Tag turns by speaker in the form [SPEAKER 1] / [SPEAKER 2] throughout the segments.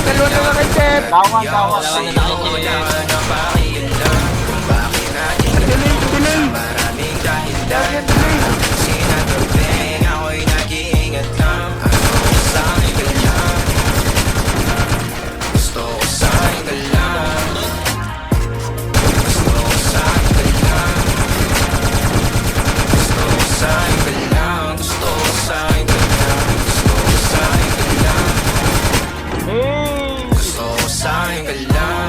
[SPEAKER 1] Dalawa na lang kay Chef.
[SPEAKER 2] Lawan.
[SPEAKER 3] Dalawa na tayo,
[SPEAKER 1] Delay, delay.
[SPEAKER 4] Maraming dahilan sinatubing ako'y nag-iingat lang. Ano sa akin ka lang, gusto ko sa akin ka lang, gusto ko sa akin ka lang, gusto ko sa akin ka lang, gusto ko sa akin ka lang, gusto ko sa akin ka lang, gusto ko sa akin ka lang,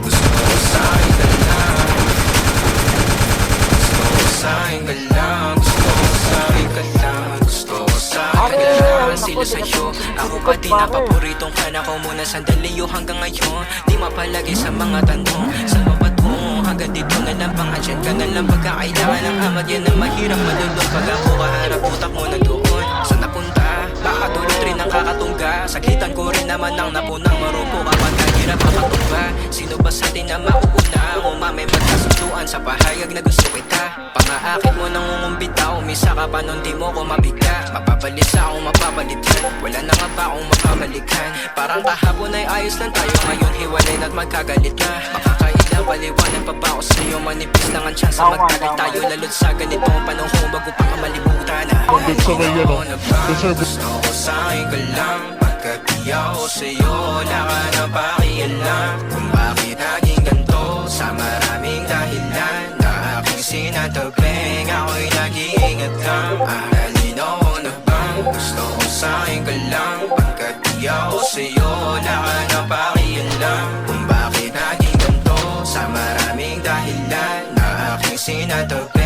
[SPEAKER 4] gusto ko sa akin ka lang, gusto ko sa akin ka lang, gusto ko sa akin ka lang, gusto ko sa akin ka lang. Sila sa'yo, ako pa din na paboritong ka na ko muna sandali yo hanggang ngayon. Di mapalagay sa mga tanong, sa mapatungo hanggang dito na lang, pang-adyan ka na lang pagkakailangan ng amat. Yan ang mahirap malulong pag ako kaharap, utak mo na doon. Saan napunta? Baka dulot rin ang kakatungga. Sakitan ko rin naman ang napunang marupo kapag kahirap makatumba. Sino ba sa atin na mauuna? Umamay magkasunduan sa pahayag na gusto kita. Pangaakit mo nang umumbita, umisa ka pa nun di mo ko mabiga. Mapabalisa akong mapabalikan, wala na nga ba akong mapabalikan. Parang kahapon ay ayos lang tayo, ngayon hiwalay na't magkagalit na. Makakailang paliwanag pa ba ako sa'yo, manipis lang ang tsansa magtagal tayo. Lalo't sa ganitong panahon bago pa ka malimutan. Gusto ko sa akin ka lang, pagkat di ako sa'yo wala ka na pakialam. Kung bakit naging ganito, sa maraming dahilan na aking sinatabing, ako'y nag-iingat lang. Aralino ko na bang gusto ko sa akin ka lang, pagkat di ako sa'yo wala ka na pakialam. Kung bakit naging ganito, sa maraming dahilan na aking sinatabing,